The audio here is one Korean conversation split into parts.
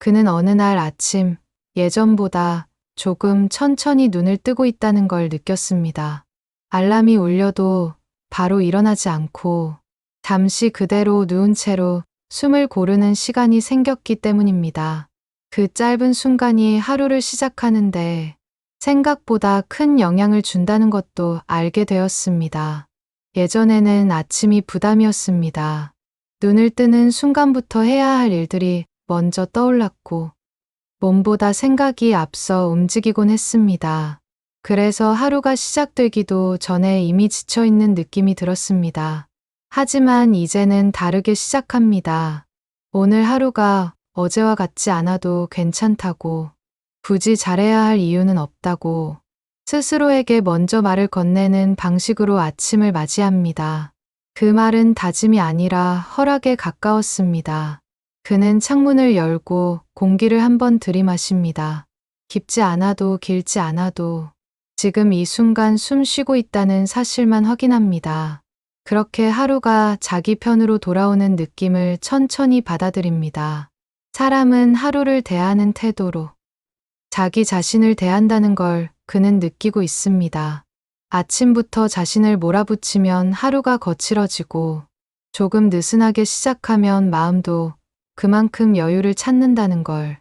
그는 어느 날 아침 예전보다 조금 천천히 눈을 뜨고 있다는 걸 느꼈습니다. 알람이 울려도 바로 일어나지 않고 잠시 그대로 누운 채로 숨을 고르는 시간이 생겼기 때문입니다. 그 짧은 순간이 하루를 시작하는데 생각보다 큰 영향을 준다는 것도 알게 되었습니다. 예전에는 아침이 부담이었습니다. 눈을 뜨는 순간부터 해야 할 일들이 먼저 떠올랐고 몸보다 생각이 앞서 움직이곤 했습니다. 그래서 하루가 시작되기도 전에 이미 지쳐있는 느낌이 들었습니다. 하지만 이제는 다르게 시작합니다. 오늘 하루가 어제와 같지 않아도 괜찮다고, 굳이 잘해야 할 이유는 없다고, 스스로에게 먼저 말을 건네는 방식으로 아침을 맞이합니다. 그 말은 다짐이 아니라 허락에 가까웠습니다. 그는 창문을 열고 공기를 한번 들이마십니다. 깊지 않아도 길지 않아도 지금 이 순간 숨 쉬고 있다는 사실만 확인합니다. 그렇게 하루가 자기 편으로 돌아오는 느낌을 천천히 받아들입니다. 사람은 하루를 대하는 태도로 자기 자신을 대한다는 걸 그는 느끼고 있습니다. 아침부터 자신을 몰아붙이면 하루가 거칠어지고 조금 느슨하게 시작하면 마음도 그만큼 여유를 찾는다는 걸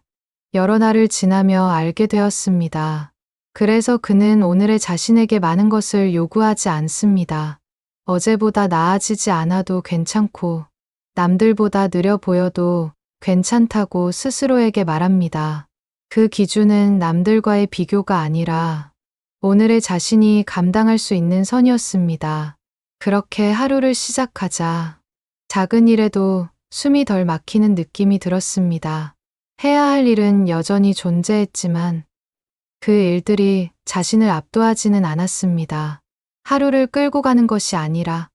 여러 날을 지나며 알게 되었습니다. 그래서 그는 오늘의 자신에게 많은 것을 요구하지 않습니다. 어제보다 나아지지 않아도 괜찮고 남들보다 느려 보여도 괜찮다고 스스로에게 말합니다. 그 기준은 남들과의 비교가 아니라 오늘의 자신이 감당할 수 있는 선이었습니다. 그렇게 하루를 시작하자 작은 일에도 숨이 덜 막히는 느낌이 들었습니다. 해야 할 일은 여전히 존재했지만 그 일들이 자신을 압도하지는 않았습니다. 하루를 끌고 가는 것이 아니라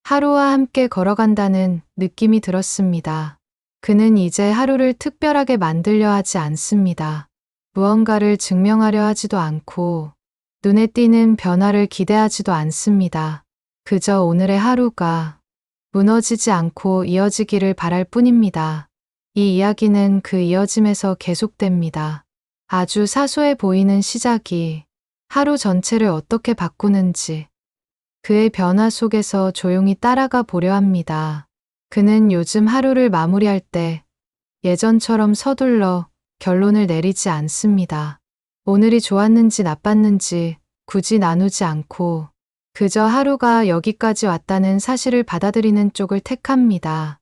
하루와 함께 걸어간다는 느낌이 들었습니다. 그는 이제 하루를 특별하게 만들려 하지 않습니다. 무언가를 증명하려 하지도 않고 눈에 띄는 변화를 기대하지도 않습니다. 그저 오늘의 하루가 무너지지 않고 이어지기를 바랄 뿐입니다. 이 이야기는 그 이어짐에서 계속됩니다. 아주 사소해 보이는 시작이 하루 전체를 어떻게 바꾸는지 그의 변화 속에서 조용히 따라가 보려 합니다. 그는 요즘 하루를 마무리할 때 예전처럼 서둘러 결론을 내리지 않습니다. 오늘이 좋았는지 나빴는지 굳이 나누지 않고 그저 하루가 여기까지 왔다는 사실을 받아들이는 쪽을 택합니다.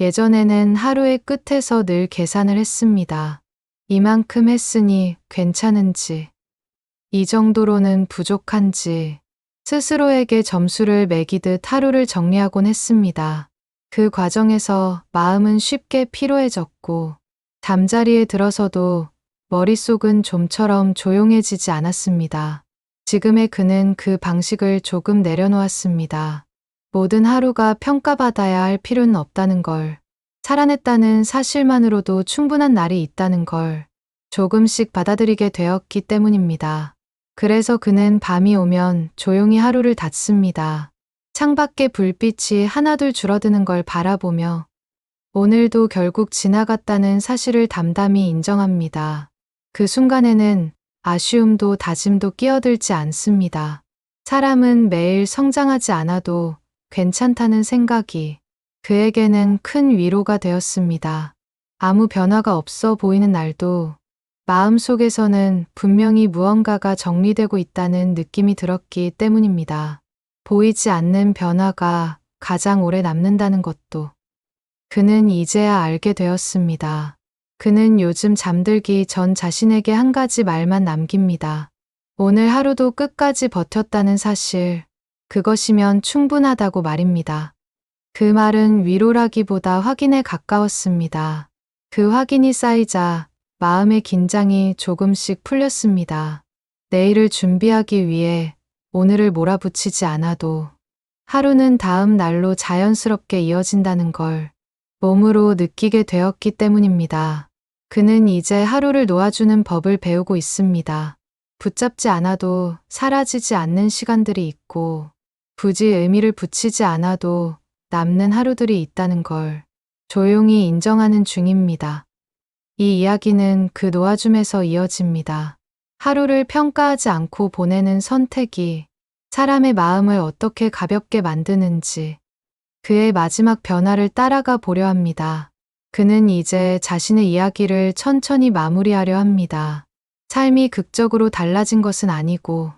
예전에는 하루의 끝에서 늘 계산을 했습니다. 이만큼 했으니 괜찮은지, 이 정도로는 부족한지, 스스로에게 점수를 매기듯 하루를 정리하곤 했습니다. 그 과정에서 마음은 쉽게 피로해졌고 잠자리에 들어서도 머릿속은 좀처럼 조용해지지 않았습니다. 지금의 그는 그 방식을 조금 내려놓았습니다. 모든 하루가 평가받아야 할 필요는 없다는 걸, 살아냈다는 사실만으로도 충분한 날이 있다는 걸 조금씩 받아들이게 되었기 때문입니다. 그래서 그는 밤이 오면 조용히 하루를 닫습니다. 창밖에 불빛이 하나둘 줄어드는 걸 바라보며 오늘도 결국 지나갔다는 사실을 담담히 인정합니다. 그 순간에는 아쉬움도 다짐도 끼어들지 않습니다. 사람은 매일 성장하지 않아도 괜찮다는 생각이 그에게는 큰 위로가 되었습니다. 아무 변화가 없어 보이는 날도 마음속에서는 분명히 무언가가 정리되고 있다는 느낌이 들었기 때문입니다. 보이지 않는 변화가 가장 오래 남는다는 것도 그는 이제야 알게 되었습니다. 그는 요즘 잠들기 전 자신에게 한 가지 말만 남깁니다. 오늘 하루도 끝까지 버텼다는 사실, 그것이면 충분하다고 말입니다. 그 말은 위로라기보다 확인에 가까웠습니다. 그 확인이 쌓이자 마음의 긴장이 조금씩 풀렸습니다. 내일을 준비하기 위해 오늘을 몰아붙이지 않아도 하루는 다음 날로 자연스럽게 이어진다는 걸 몸으로 느끼게 되었기 때문입니다. 그는 이제 하루를 놓아주는 법을 배우고 있습니다. 붙잡지 않아도 사라지지 않는 시간들이 있고 굳이 의미를 붙이지 않아도 남는 하루들이 있다는 걸 조용히 인정하는 중입니다. 이 이야기는 그 놓아줌에서 이어집니다. 하루를 평가하지 않고 보내는 선택이 사람의 마음을 어떻게 가볍게 만드는지 그의 마지막 변화를 따라가 보려 합니다. 그는 이제 자신의 이야기를 천천히 마무리하려 합니다. 삶이 극적으로 달라진 것은 아니고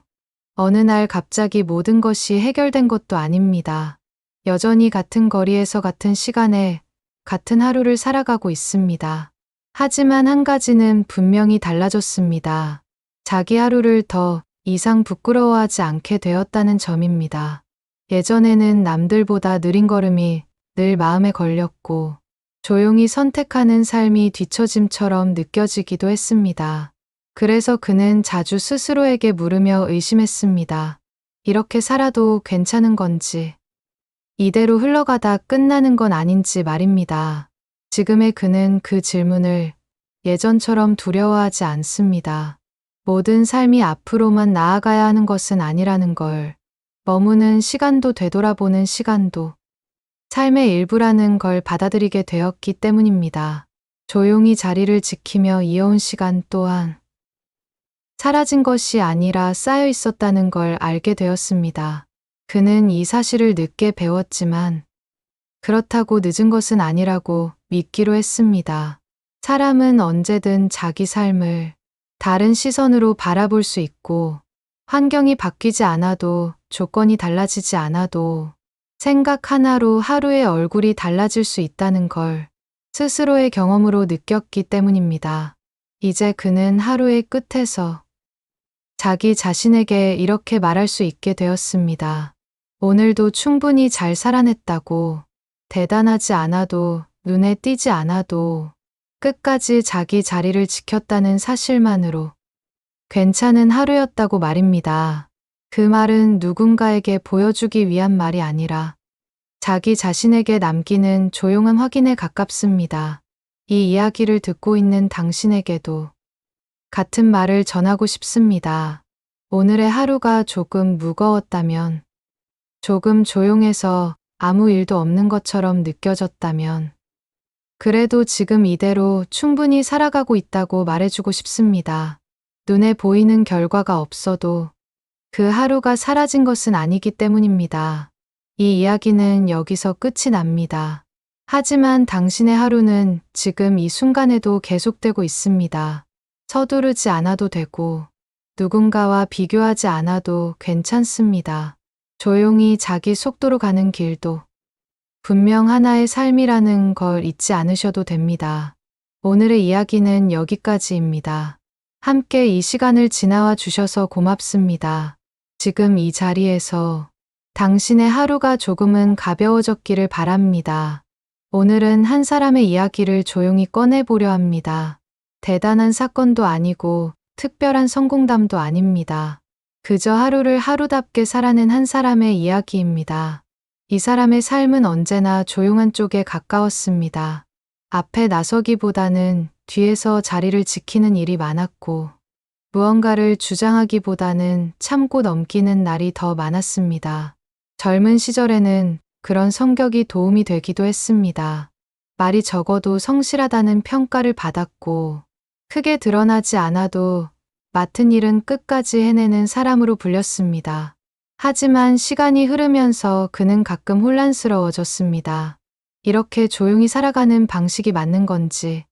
어느 날 갑자기 모든 것이 해결된 것도 아닙니다. 여전히 같은 거리에서 같은 시간에 같은 하루를 살아가고 있습니다. 하지만 한 가지는 분명히 달라졌습니다. 자기 하루를 더 이상 부끄러워하지 않게 되었다는 점입니다. 예전에는 남들보다 느린 걸음이 늘 마음에 걸렸고 조용히 선택하는 삶이 뒤처짐처럼 느껴지기도 했습니다. 그래서 그는 자주 스스로에게 물으며 의심했습니다. 이렇게 살아도 괜찮은 건지, 이대로 흘러가다 끝나는 건 아닌지 말입니다. 지금의 그는 그 질문을 예전처럼 두려워하지 않습니다. 모든 삶이 앞으로만 나아가야 하는 것은 아니라는 걸, 머무는 시간도 되돌아보는 시간도 삶의 일부라는 걸 받아들이게 되었기 때문입니다. 조용히 자리를 지키며 이어온 시간 또한 사라진 것이 아니라 쌓여 있었다는 걸 알게 되었습니다. 그는 이 사실을 늦게 배웠지만 그렇다고 늦은 것은 아니라고 믿기로 했습니다. 사람은 언제든 자기 삶을 다른 시선으로 바라볼 수 있고 환경이 바뀌지 않아도 조건이 달라지지 않아도 생각 하나로 하루의 얼굴이 달라질 수 있다는 걸 스스로의 경험으로 느꼈기 때문입니다. 이제 그는 하루의 끝에서 자기 자신에게 이렇게 말할 수 있게 되었습니다. 오늘도 충분히 잘 살아냈다고, 대단하지 않아도, 눈에 띄지 않아도 끝까지 자기 자리를 지켰다는 사실만으로 괜찮은 하루였다고 말입니다. 그 말은 누군가에게 보여주기 위한 말이 아니라 자기 자신에게 남기는 조용한 확인에 가깝습니다. 이 이야기를 듣고 있는 당신에게도 같은 말을 전하고 싶습니다. 오늘의 하루가 조금 무거웠다면, 조금 조용해서 아무 일도 없는 것처럼 느껴졌다면, 그래도 지금 이대로 충분히 살아가고 있다고 말해주고 싶습니다. 눈에 보이는 결과가 없어도 그 하루가 사라진 것은 아니기 때문입니다. 이 이야기는 여기서 끝이 납니다. 하지만 당신의 하루는 지금 이 순간에도 계속되고 있습니다. 서두르지 않아도 되고 누군가와 비교하지 않아도 괜찮습니다. 조용히 자기 속도로 가는 길도 분명 하나의 삶이라는 걸 잊지 않으셔도 됩니다. 오늘의 이야기는 여기까지입니다. 함께 이 시간을 지나와 주셔서 고맙습니다. 지금 이 자리에서 당신의 하루가 조금은 가벼워졌기를 바랍니다. 오늘은 한 사람의 이야기를 조용히 꺼내보려 합니다. 대단한 사건도 아니고 특별한 성공담도 아닙니다. 그저 하루를 하루답게 살아낸 한 사람의 이야기입니다. 이 사람의 삶은 언제나 조용한 쪽에 가까웠습니다. 앞에 나서기보다는 뒤에서 자리를 지키는 일이 많았고 무언가를 주장하기보다는 참고 넘기는 날이 더 많았습니다. 젊은 시절에는 그런 성격이 도움이 되기도 했습니다. 말이 적어도 성실하다는 평가를 받았고 크게 드러나지 않아도 맡은 일은 끝까지 해내는 사람으로 불렸습니다. 하지만 시간이 흐르면서 그는 가끔 혼란스러워졌습니다. 이렇게 조용히 살아가는 방식이 맞는 건지,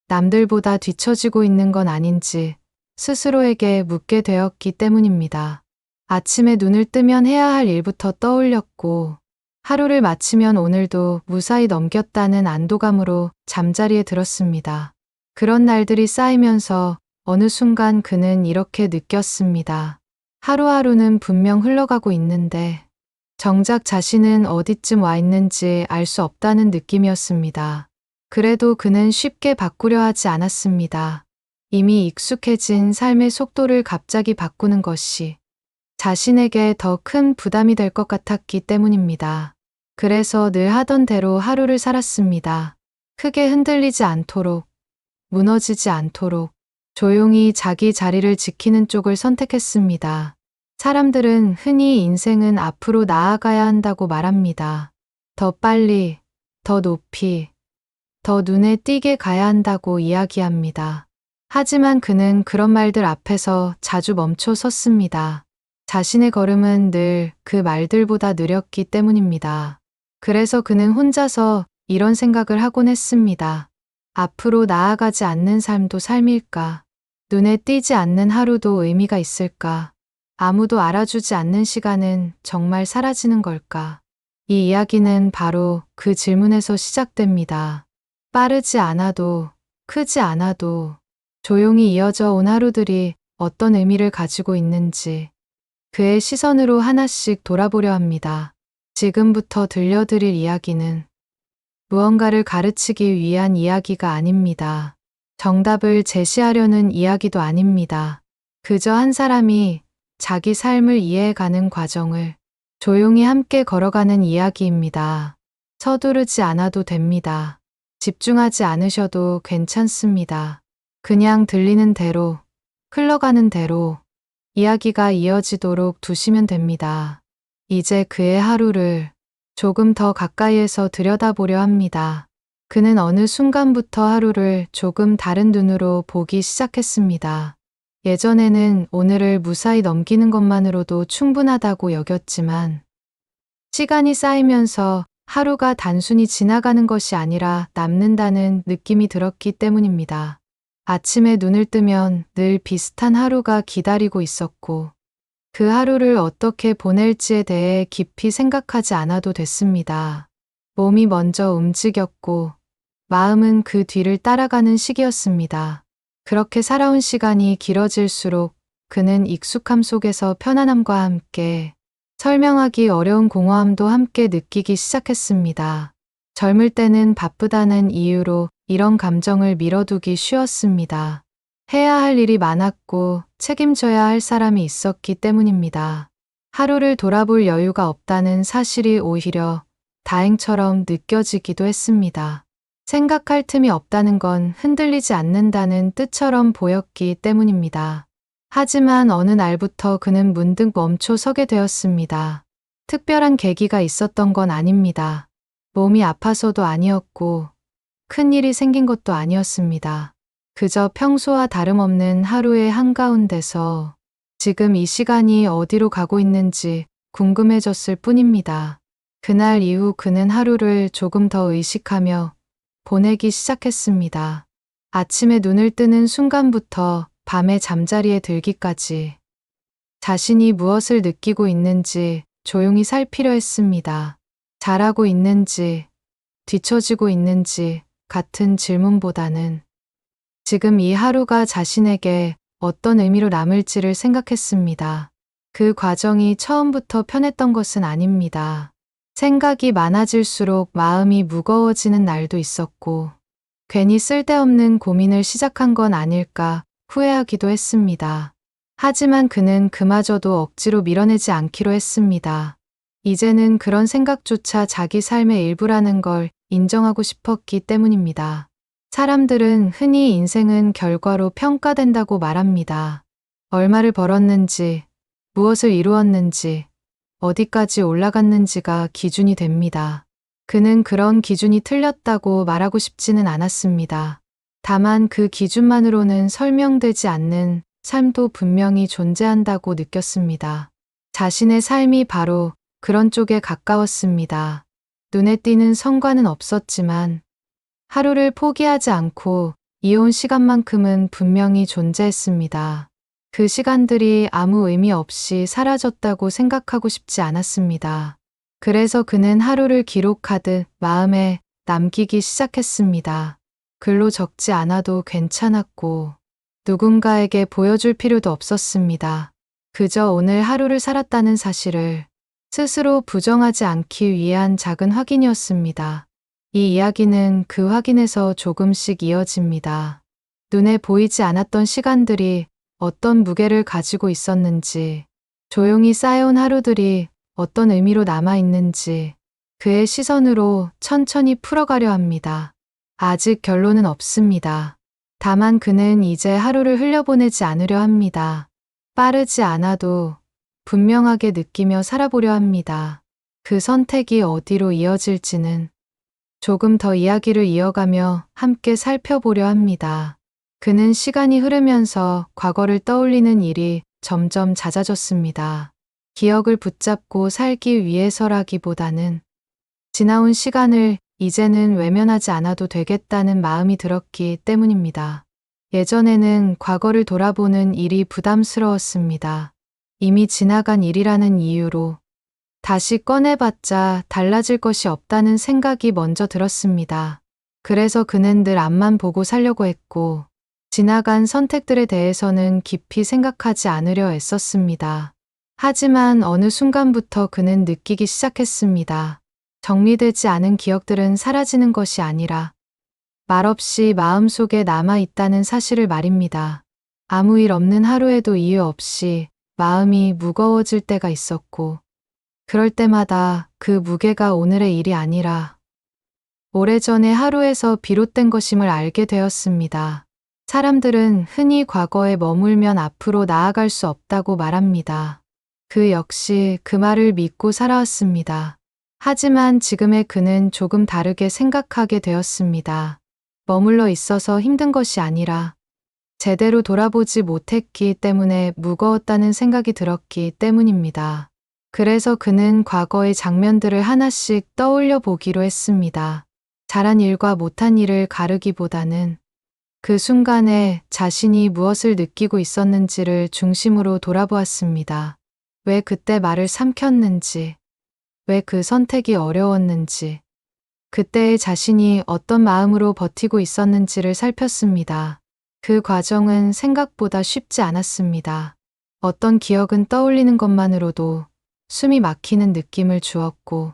남들보다 뒤처지고 있는 건 아닌지 스스로에게 묻게 되었기 때문입니다. 아침에 눈을 뜨면 해야 할 일부터 떠올렸고, 하루를 마치면 오늘도 무사히 넘겼다는 안도감으로 잠자리에 들었습니다. 그런 날들이 쌓이면서 어느 순간 그는 이렇게 느꼈습니다. 하루하루는 분명 흘러가고 있는데 정작 자신은 어디쯤 와 있는지 알 수 없다는 느낌이었습니다. 그래도 그는 쉽게 바꾸려 하지 않았습니다. 이미 익숙해진 삶의 속도를 갑자기 바꾸는 것이 자신에게 더 큰 부담이 될 것 같았기 때문입니다. 그래서 늘 하던 대로 하루를 살았습니다. 크게 흔들리지 않도록, 무너지지 않도록 조용히 자기 자리를 지키는 쪽을 선택했습니다. 사람들은 흔히 인생은 앞으로 나아가야 한다고 말합니다. 더 빨리, 더 높이, 더 눈에 띄게 가야 한다고 이야기합니다. 하지만 그는 그런 말들 앞에서 자주 멈춰 섰습니다. 자신의 걸음은 늘 그 말들보다 느렸기 때문입니다. 그래서 그는 혼자서 이런 생각을 하곤 했습니다. 앞으로 나아가지 않는 삶도 삶일까? 눈에 띄지 않는 하루도 의미가 있을까? 아무도 알아주지 않는 시간은 정말 사라지는 걸까? 이 이야기는 바로 그 질문에서 시작됩니다. 빠르지 않아도, 크지 않아도, 조용히 이어져 온 하루들이 어떤 의미를 가지고 있는지 그의 시선으로 하나씩 돌아보려 합니다. 지금부터 들려드릴 이야기는 무언가를 가르치기 위한 이야기가 아닙니다. 정답을 제시하려는 이야기도 아닙니다. 그저 한 사람이 자기 삶을 이해해가는 과정을 조용히 함께 걸어가는 이야기입니다. 서두르지 않아도 됩니다. 집중하지 않으셔도 괜찮습니다. 그냥 들리는 대로, 흘러가는 대로 이야기가 이어지도록 두시면 됩니다. 이제 그의 하루를 조금 더 가까이에서 들여다보려 합니다. 그는 어느 순간부터 하루를 조금 다른 눈으로 보기 시작했습니다. 예전에는 오늘을 무사히 넘기는 것만으로도 충분하다고 여겼지만 시간이 쌓이면서 하루가 단순히 지나가는 것이 아니라 남는다는 느낌이 들었기 때문입니다. 아침에 눈을 뜨면 늘 비슷한 하루가 기다리고 있었고 그 하루를 어떻게 보낼지에 대해 깊이 생각하지 않아도 됐습니다. 몸이 먼저 움직였고 마음은 그 뒤를 따라가는 시기였습니다. 그렇게 살아온 시간이 길어질수록 그는 익숙함 속에서 편안함과 함께 설명하기 어려운 공허함도 함께 느끼기 시작했습니다. 젊을 때는 바쁘다는 이유로 이런 감정을 미뤄두기 쉬웠습니다. 해야 할 일이 많았고 책임져야 할 사람이 있었기 때문입니다. 하루를 돌아볼 여유가 없다는 사실이 오히려 다행처럼 느껴지기도 했습니다. 생각할 틈이 없다는 건 흔들리지 않는다는 뜻처럼 보였기 때문입니다. 하지만 어느 날부터 그는 문득 멈춰 서게 되었습니다. 특별한 계기가 있었던 건 아닙니다. 몸이 아파서도 아니었고 큰 일이 생긴 것도 아니었습니다. 그저 평소와 다름없는 하루의 한가운데서 지금 이 시간이 어디로 가고 있는지 궁금해졌을 뿐입니다. 그날 이후 그는 하루를 조금 더 의식하며 보내기 시작했습니다. 아침에 눈을 뜨는 순간부터 밤에 잠자리에 들기까지 자신이 무엇을 느끼고 있는지 조용히 살피려 했습니다. 잘하고 있는지, 뒤처지고 있는지 같은 질문보다는 지금 이 하루가 자신에게 어떤 의미로 남을지를 생각했습니다. 그 과정이 처음부터 편했던 것은 아닙니다. 생각이 많아질수록 마음이 무거워지는 날도 있었고 괜히 쓸데없는 고민을 시작한 건 아닐까 후회하기도 했습니다. 하지만 그는 그마저도 억지로 밀어내지 않기로 했습니다. 이제는 그런 생각조차 자기 삶의 일부라는 걸 인정하고 싶었기 때문입니다. 사람들은 흔히 인생은 결과로 평가된다고 말합니다. 얼마를 벌었는지, 무엇을 이루었는지, 어디까지 올라갔는지가 기준이 됩니다. 그는 그런 기준이 틀렸다고 말하고 싶지는 않았습니다. 다만 그 기준만으로는 설명되지 않는 삶도 분명히 존재한다고 느꼈습니다. 자신의 삶이 바로 그런 쪽에 가까웠습니다. 눈에 띄는 성과는 없었지만 하루를 포기하지 않고 이어온 시간만큼은 분명히 존재했습니다. 그 시간들이 아무 의미 없이 사라졌다고 생각하고 싶지 않았습니다. 그래서 그는 하루를 기록하듯 마음에 남기기 시작했습니다. 글로 적지 않아도 괜찮았고 누군가에게 보여줄 필요도 없었습니다. 그저 오늘 하루를 살았다는 사실을 스스로 부정하지 않기 위한 작은 확인이었습니다. 이 이야기는 그 확인에서 조금씩 이어집니다. 눈에 보이지 않았던 시간들이 어떤 무게를 가지고 있었는지, 조용히 쌓여온 하루들이 어떤 의미로 남아있는지 그의 시선으로 천천히 풀어가려 합니다. 아직 결론은 없습니다. 다만 그는 이제 하루를 흘려보내지 않으려 합니다. 빠르지 않아도 분명하게 느끼며 살아보려 합니다. 그 선택이 어디로 이어질지는 조금 더 이야기를 이어가며 함께 살펴보려 합니다. 그는 시간이 흐르면서 과거를 떠올리는 일이 점점 잦아졌습니다. 기억을 붙잡고 살기 위해서라기보다는 지나온 시간을 이제는 외면하지 않아도 되겠다는 마음이 들었기 때문입니다. 예전에는 과거를 돌아보는 일이 부담스러웠습니다. 이미 지나간 일이라는 이유로 다시 꺼내봤자 달라질 것이 없다는 생각이 먼저 들었습니다. 그래서 그는 늘 앞만 보고 살려고 했고, 지나간 선택들에 대해서는 깊이 생각하지 않으려 애썼습니다. 하지만 어느 순간부터 그는 느끼기 시작했습니다. 정리되지 않은 기억들은 사라지는 것이 아니라 말없이 마음속에 남아있다는 사실을 말입니다. 아무 일 없는 하루에도 이유 없이 마음이 무거워질 때가 있었고, 그럴 때마다 그 무게가 오늘의 일이 아니라 오래전의 하루에서 비롯된 것임을 알게 되었습니다. 사람들은 흔히 과거에 머물면 앞으로 나아갈 수 없다고 말합니다. 그 역시 그 말을 믿고 살아왔습니다. 하지만 지금의 그는 조금 다르게 생각하게 되었습니다. 머물러 있어서 힘든 것이 아니라 제대로 돌아보지 못했기 때문에 무거웠다는 생각이 들었기 때문입니다. 그래서 그는 과거의 장면들을 하나씩 떠올려 보기로 했습니다. 잘한 일과 못한 일을 가르기보다는 그 순간에 자신이 무엇을 느끼고 있었는지를 중심으로 돌아보았습니다. 왜 그때 말을 삼켰는지, 왜 그 선택이 어려웠는지, 그때의 자신이 어떤 마음으로 버티고 있었는지를 살폈습니다. 그 과정은 생각보다 쉽지 않았습니다. 어떤 기억은 떠올리는 것만으로도 숨이 막히는 느낌을 주었고,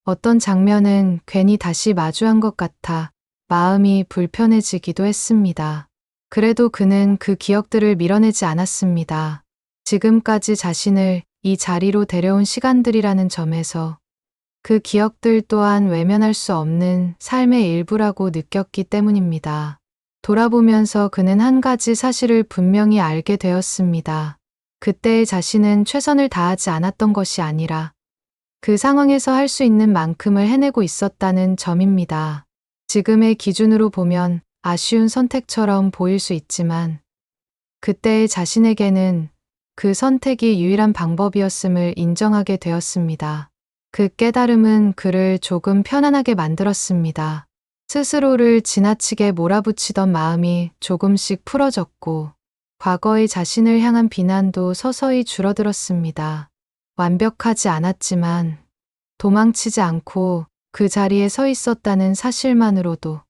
어떤 장면은 괜히 다시 마주한 것 같아 마음이 불편해지기도 했습니다. 그래도 그는 그 기억들을 밀어내지 않았습니다. 지금까지 자신을 이 자리로 데려온 시간들이라는 점에서 그 기억들 또한 외면할 수 없는 삶의 일부라고 느꼈기 때문입니다. 돌아보면서 그는 한 가지 사실을 분명히 알게 되었습니다. 그때의 자신은 최선을 다하지 않았던 것이 아니라 그 상황에서 할 수 있는 만큼을 해내고 있었다는 점입니다. 지금의 기준으로 보면 아쉬운 선택처럼 보일 수 있지만 그때의 자신에게는 그 선택이 유일한 방법이었음을 인정하게 되었습니다. 그 깨달음은 그를 조금 편안하게 만들었습니다. 스스로를 지나치게 몰아붙이던 마음이 조금씩 풀어졌고 과거의 자신을 향한 비난도 서서히 줄어들었습니다. 완벽하지 않았지만 도망치지 않고 그 자리에 서 있었다는 사실만으로도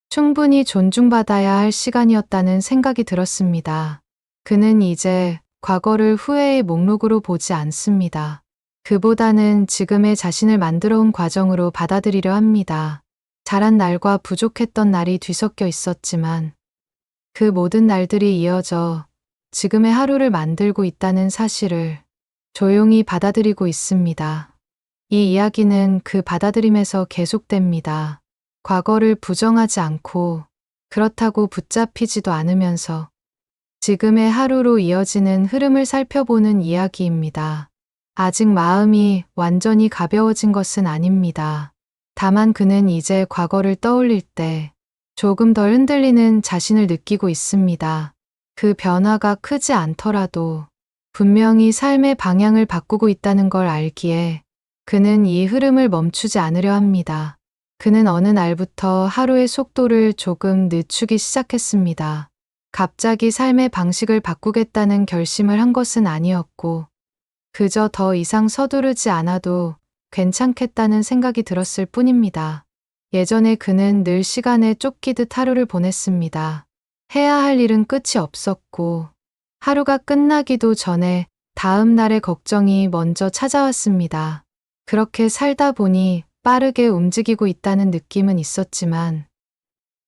충분히 존중받아야 할 시간이었다는 생각이 들었습니다. 그는 이제 과거를 후회의 목록으로 보지 않습니다. 그보다는 지금의 자신을 만들어 온 과정으로 받아들이려 합니다. 잘한 날과 부족했던 날이 뒤섞여 있었지만 그 모든 날들이 이어져 지금의 하루를 만들고 있다는 사실을 조용히 받아들이고 있습니다. 이 이야기는 그 받아들임에서 계속됩니다. 과거를 부정하지 않고 그렇다고 붙잡히지도 않으면서 지금의 하루로 이어지는 흐름을 살펴보는 이야기입니다. 아직 마음이 완전히 가벼워진 것은 아닙니다. 다만 그는 이제 과거를 떠올릴 때 조금 덜 흔들리는 자신을 느끼고 있습니다. 그 변화가 크지 않더라도 분명히 삶의 방향을 바꾸고 있다는 걸 알기에 그는 이 흐름을 멈추지 않으려 합니다. 그는 어느 날부터 하루의 속도를 조금 늦추기 시작했습니다. 갑자기 삶의 방식을 바꾸겠다는 결심을 한 것은 아니었고 그저 더 이상 서두르지 않아도 괜찮겠다는 생각이 들었을 뿐입니다. 예전에 그는 늘 시간에 쫓기듯 하루를 보냈습니다. 해야 할 일은 끝이 없었고 하루가 끝나기도 전에 다음 날의 걱정이 먼저 찾아왔습니다. 그렇게 살다 보니 빠르게 움직이고 있다는 느낌은 있었지만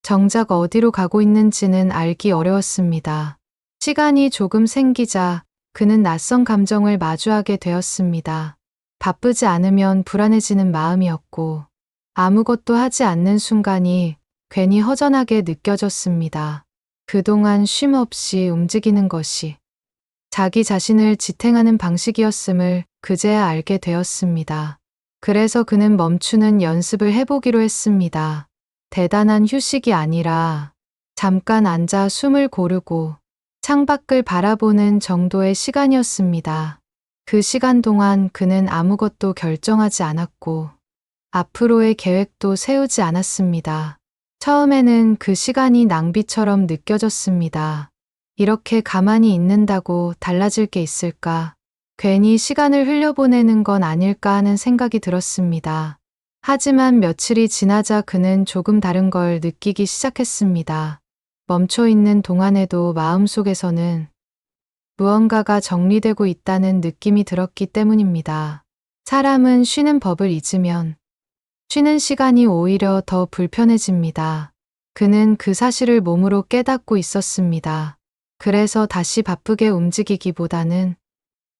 정작 어디로 가고 있는지는 알기 어려웠습니다. 시간이 조금 생기자 그는 낯선 감정을 마주하게 되었습니다. 바쁘지 않으면 불안해지는 마음이었고 아무것도 하지 않는 순간이 괜히 허전하게 느껴졌습니다. 그동안 쉼 없이 움직이는 것이 자기 자신을 지탱하는 방식이었음을 그제야 알게 되었습니다. 그래서 그는 멈추는 연습을 해보기로 했습니다. 대단한 휴식이 아니라 잠깐 앉아 숨을 고르고 창밖을 바라보는 정도의 시간이었습니다. 그 시간 동안 그는 아무것도 결정하지 않았고 앞으로의 계획도 세우지 않았습니다. 처음에는 그 시간이 낭비처럼 느껴졌습니다. 이렇게 가만히 있는다고 달라질 게 있을까? 괜히 시간을 흘려보내는 건 아닐까 하는 생각이 들었습니다. 하지만 며칠이 지나자 그는 조금 다른 걸 느끼기 시작했습니다. 멈춰 있는 동안에도 마음속에서는 무언가가 정리되고 있다는 느낌이 들었기 때문입니다. 사람은 쉬는 법을 잊으면 쉬는 시간이 오히려 더 불편해집니다. 그는 그 사실을 몸으로 깨닫고 있었습니다. 그래서 다시 바쁘게 움직이기보다는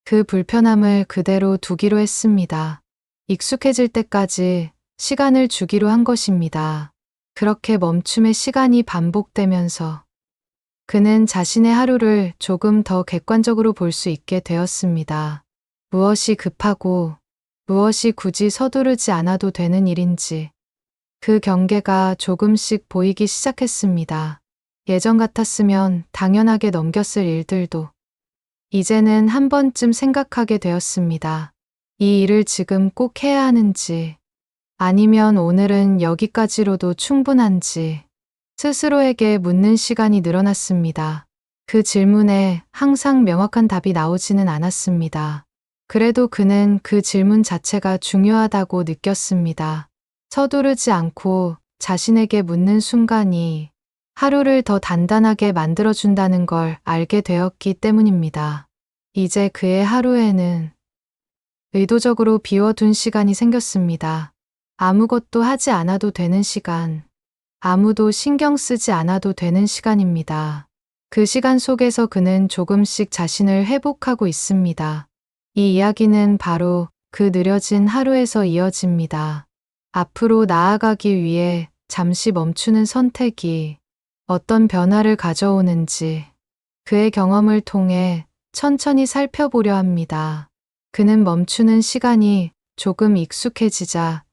그 불편함을 그대로 두기로 했습니다. 익숙해질 때까지 시간을 주기로 한 것입니다. 그렇게 멈춤의 시간이 반복되면서 그는 자신의 하루를 조금 더 객관적으로 볼 수 있게 되었습니다. 무엇이 급하고 무엇이 굳이 서두르지 않아도 되는 일인지 그 경계가 조금씩 보이기 시작했습니다. 예전 같았으면 당연하게 넘겼을 일들도 이제는 한 번쯤 생각하게 되었습니다. 이 일을 지금 꼭 해야 하는지 아니면 오늘은 여기까지로도 충분한지 스스로에게 묻는 시간이 늘어났습니다. 그 질문에 항상 명확한 답이 나오지는 않았습니다. 그래도 그는 그 질문 자체가 중요하다고 느꼈습니다. 서두르지 않고 자신에게 묻는 순간이 하루를 더 단단하게 만들어준다는 걸 알게 되었기 때문입니다. 이제 그의 하루에는 의도적으로 비워둔 시간이 생겼습니다. 아무것도 하지 않아도 되는 시간, 아무도 신경 쓰지 않아도 되는 시간입니다. 그 시간 속에서 그는 조금씩 자신을 회복하고 있습니다. 이 이야기는 바로 그 느려진 하루에서 이어집니다. 앞으로 나아가기 위해 잠시 멈추는 선택이 어떤 변화를 가져오는지 그의 경험을 통해 천천히 살펴보려 합니다. 그는 멈추는 시간이 조금 익숙해지자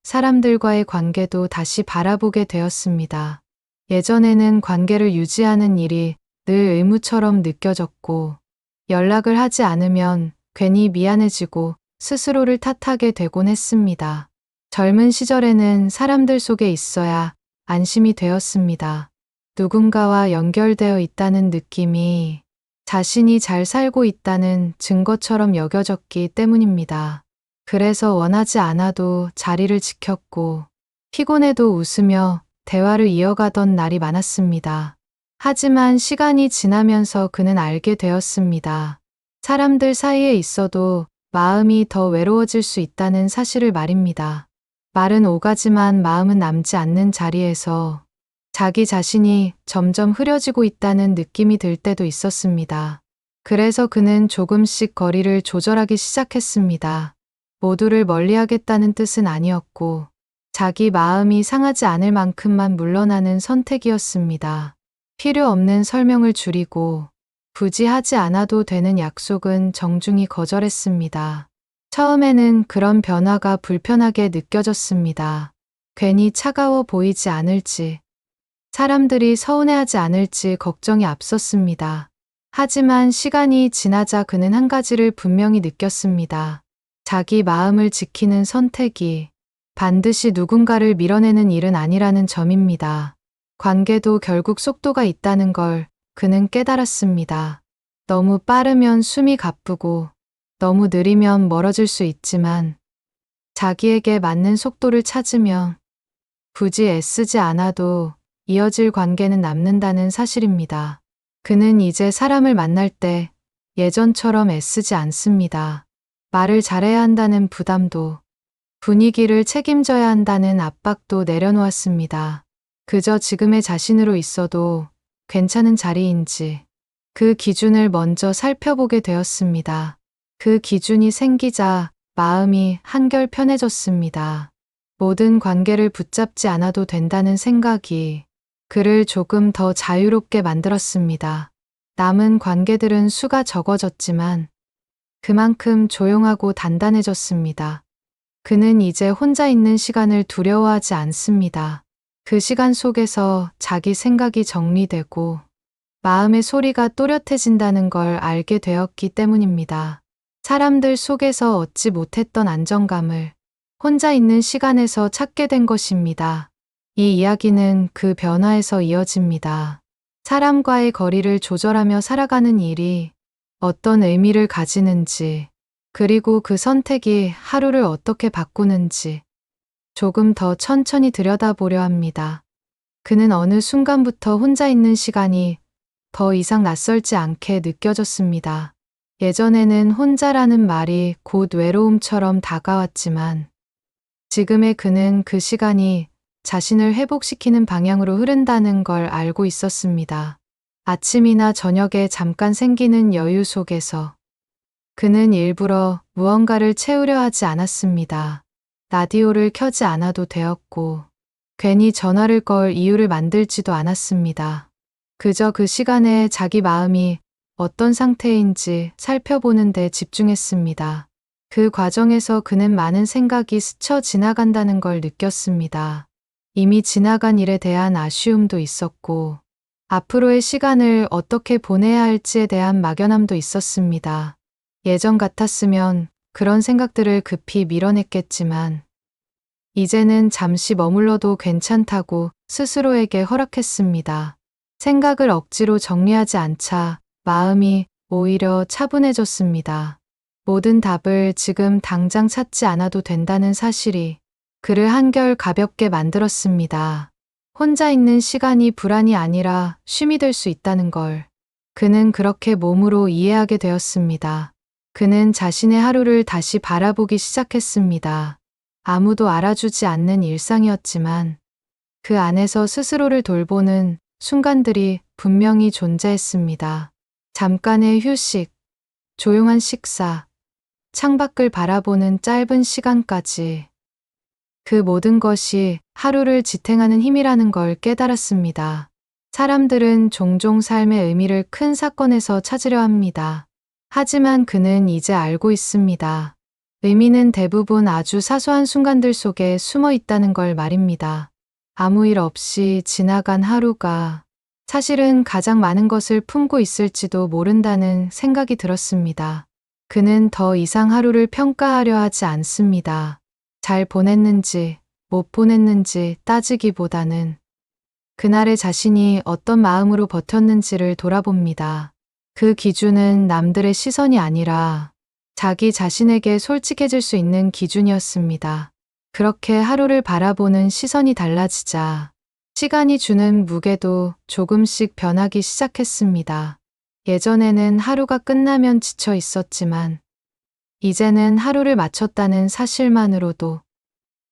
사람들과의 관계도 다시 바라보게 되었습니다. 예전에는 관계를 유지하는 일이 늘 의무처럼 느껴졌고 연락을 하지 않으면 괜히 미안해지고 스스로를 탓하게 되곤 했습니다. 젊은 시절에는 사람들 속에 있어야 안심이 되었습니다. 누군가와 연결되어 있다는 느낌이 자신이 잘 살고 있다는 증거처럼 여겨졌기 때문입니다. 그래서 원하지 않아도 자리를 지켰고 피곤해도 웃으며 대화를 이어가던 날이 많았습니다. 하지만 시간이 지나면서 그는 알게 되었습니다. 사람들 사이에 있어도 마음이 더 외로워질 수 있다는 사실을 말입니다. 말은 오가지만 마음은 남지 않는 자리에서 자기 자신이 점점 흐려지고 있다는 느낌이 들 때도 있었습니다. 그래서 그는 조금씩 거리를 조절하기 시작했습니다. 모두를 멀리하겠다는 뜻은 아니었고 자기 마음이 상하지 않을 만큼만 물러나는 선택이었습니다. 필요 없는 설명을 줄이고 굳이 하지 않아도 되는 약속은 정중히 거절했습니다. 처음에는 그런 변화가 불편하게 느껴졌습니다. 괜히 차가워 보이지 않을지, 사람들이 서운해하지 않을지 걱정이 앞섰습니다. 하지만 시간이 지나자 그는 한 가지를 분명히 느꼈습니다. 자기 마음을 지키는 선택이 반드시 누군가를 밀어내는 일은 아니라는 점입니다. 관계도 결국 속도가 있다는 걸 그는 깨달았습니다. 너무 빠르면 숨이 가쁘고 너무 느리면 멀어질 수 있지만 자기에게 맞는 속도를 찾으면 굳이 애쓰지 않아도 이어질 관계는 남는다는 사실입니다. 그는 이제 사람을 만날 때 예전처럼 애쓰지 않습니다. 말을 잘해야 한다는 부담도, 분위기를 책임져야 한다는 압박도 내려놓았습니다. 그저 지금의 자신으로 있어도 괜찮은 자리인지 그 기준을 먼저 살펴보게 되었습니다. 그 기준이 생기자 마음이 한결 편해졌습니다. 모든 관계를 붙잡지 않아도 된다는 생각이 그를 조금 더 자유롭게 만들었습니다. 남은 관계들은 수가 적어졌지만 그만큼 조용하고 단단해졌습니다. 그는 이제 혼자 있는 시간을 두려워하지 않습니다. 그 시간 속에서 자기 생각이 정리되고 마음의 소리가 또렷해진다는 걸 알게 되었기 때문입니다. 사람들 속에서 얻지 못했던 안정감을 혼자 있는 시간에서 찾게 된 것입니다. 이 이야기는 그 변화에서 이어집니다. 사람과의 거리를 조절하며 살아가는 일이 어떤 의미를 가지는지, 그리고 그 선택이 하루를 어떻게 바꾸는지 조금 더 천천히 들여다보려 합니다. 그는 어느 순간부터 혼자 있는 시간이 더 이상 낯설지 않게 느껴졌습니다. 예전에는 혼자라는 말이 곧 외로움처럼 다가왔지만 지금의 그는 그 시간이 자신을 회복시키는 방향으로 흐른다는 걸 알고 있었습니다. 아침이나 저녁에 잠깐 생기는 여유 속에서 그는 일부러 무언가를 채우려 하지 않았습니다. 라디오를 켜지 않아도 되었고 괜히 전화를 걸 이유를 만들지도 않았습니다. 그저 그 시간에 자기 마음이 어떤 상태인지 살펴보는 데 집중했습니다. 그 과정에서 그는 많은 생각이 스쳐 지나간다는 걸 느꼈습니다. 이미 지나간 일에 대한 아쉬움도 있었고 앞으로의 시간을 어떻게 보내야 할지에 대한 막연함도 있었습니다. 예전 같았으면 그런 생각들을 급히 밀어냈겠지만 이제는 잠시 머물러도 괜찮다고 스스로에게 허락했습니다. 생각을 억지로 정리하지 않자 마음이 오히려 차분해졌습니다. 모든 답을 지금 당장 찾지 않아도 된다는 사실이 그를 한결 가볍게 만들었습니다. 혼자 있는 시간이 불안이 아니라 쉼이 될 수 있다는 걸 그는 그렇게 몸으로 이해하게 되었습니다. 그는 자신의 하루를 다시 바라보기 시작했습니다. 아무도 알아주지 않는 일상이었지만 그 안에서 스스로를 돌보는 순간들이 분명히 존재했습니다. 잠깐의 휴식, 조용한 식사, 창밖을 바라보는 짧은 시간까지 그 모든 것이 하루를 지탱하는 힘이라는 걸 깨달았습니다. 사람들은 종종 삶의 의미를 큰 사건에서 찾으려 합니다. 하지만 그는 이제 알고 있습니다. 의미는 대부분 아주 사소한 순간들 속에 숨어 있다는 걸 말입니다. 아무 일 없이 지나간 하루가 사실은 가장 많은 것을 품고 있을지도 모른다는 생각이 들었습니다. 그는 더 이상 하루를 평가하려 하지 않습니다. 잘 보냈는지 못 보냈는지 따지기보다는 그날의 자신이 어떤 마음으로 버텼는지를 돌아봅니다. 그 기준은 남들의 시선이 아니라 자기 자신에게 솔직해질 수 있는 기준이었습니다. 그렇게 하루를 바라보는 시선이 달라지자 시간이 주는 무게도 조금씩 변하기 시작했습니다. 예전에는 하루가 끝나면 지쳐 있었지만 이제는 하루를 마쳤다는 사실만으로도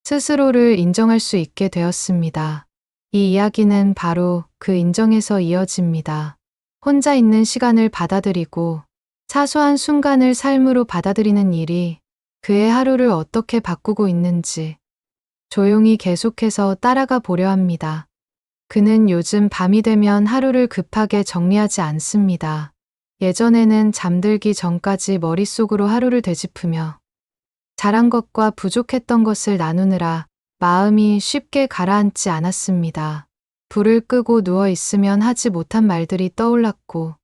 스스로를 인정할 수 있게 되었습니다. 이 이야기는 바로 그 인정에서 이어집니다. 혼자 있는 시간을 받아들이고 사소한 순간을 삶으로 받아들이는 일이 그의 하루를 어떻게 바꾸고 있는지 조용히 계속해서 따라가 보려 합니다. 그는 요즘 밤이 되면 하루를 급하게 정리하지 않습니다. 예전에는 잠들기 전까지 머릿속으로 하루를 되짚으며 잘한 것과 부족했던 것을 나누느라 마음이 쉽게 가라앉지 않았습니다. 불을 끄고 누워 있으면 하지 못한 말들이 떠올랐고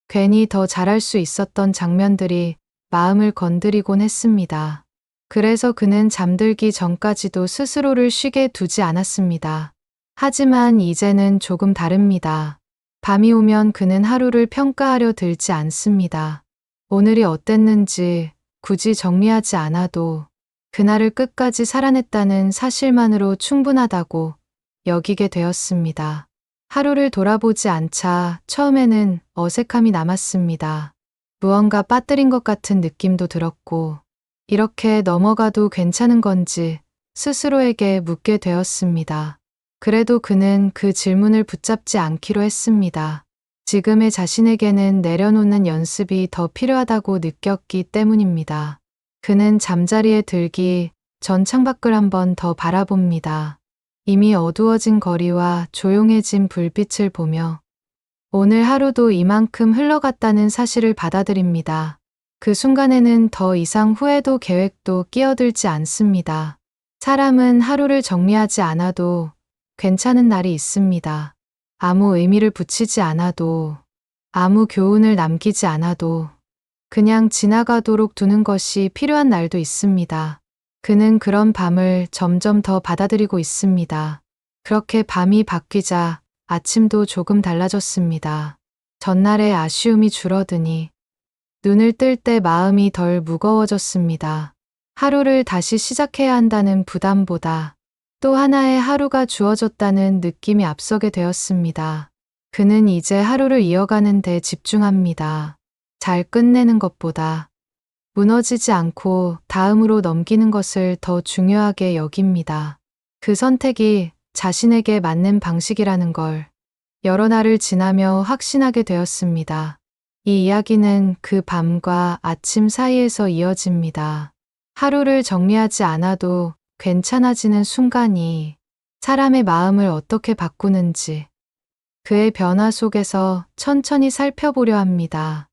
괜히 더 잘할 수 있었던 장면들이 마음을 건드리곤 했습니다. 그래서 그는 잠들기 전까지도 스스로를 쉬게 두지 않았습니다. 하지만 이제는 조금 다릅니다. 밤이 오면 그는 하루를 평가하려 들지 않습니다. 오늘이 어땠는지 굳이 정리하지 않아도 그날을 끝까지 살아냈다는 사실만으로 충분하다고 여기게 되었습니다. 하루를 돌아보지 않자 처음에는 어색함이 남았습니다. 무언가 빠뜨린 것 같은 느낌도 들었고 이렇게 넘어가도 괜찮은 건지 스스로에게 묻게 되었습니다. 그래도 그는 그 질문을 붙잡지 않기로 했습니다. 지금의 자신에게는 내려놓는 연습이 더 필요하다고 느꼈기 때문입니다. 그는 잠자리에 들기 전 창밖을 한번 더 바라봅니다. 이미 어두워진 거리와 조용해진 불빛을 보며 오늘 하루도 이만큼 흘러갔다는 사실을 받아들입니다. 그 순간에는 더 이상 후회도 계획도 끼어들지 않습니다. 사람은 하루를 정리하지 않아도 괜찮은 날이 있습니다. 아무 의미를 붙이지 않아도, 아무 교훈을 남기지 않아도 그냥 지나가도록 두는 것이 필요한 날도 있습니다. 그는 그런 밤을 점점 더 받아들이고 있습니다. 그렇게 밤이 바뀌자 아침도 조금 달라졌습니다. 전날의 아쉬움이 줄어드니 눈을 뜰 때 마음이 덜 무거워졌습니다. 하루를 다시 시작해야 한다는 부담보다 또 하나의 하루가 주어졌다는 느낌이 앞서게 되었습니다. 그는 이제 하루를 이어가는 데 집중합니다. 잘 끝내는 것보다 무너지지 않고 다음으로 넘기는 것을 더 중요하게 여깁니다. 그 선택이 자신에게 맞는 방식이라는 걸 여러 날을 지나며 확신하게 되었습니다. 이 이야기는 그 밤과 아침 사이에서 이어집니다. 하루를 정리하지 않아도 괜찮아지는 순간이 사람의 마음을 어떻게 바꾸는지 그의 변화 속에서 천천히 살펴보려 합니다.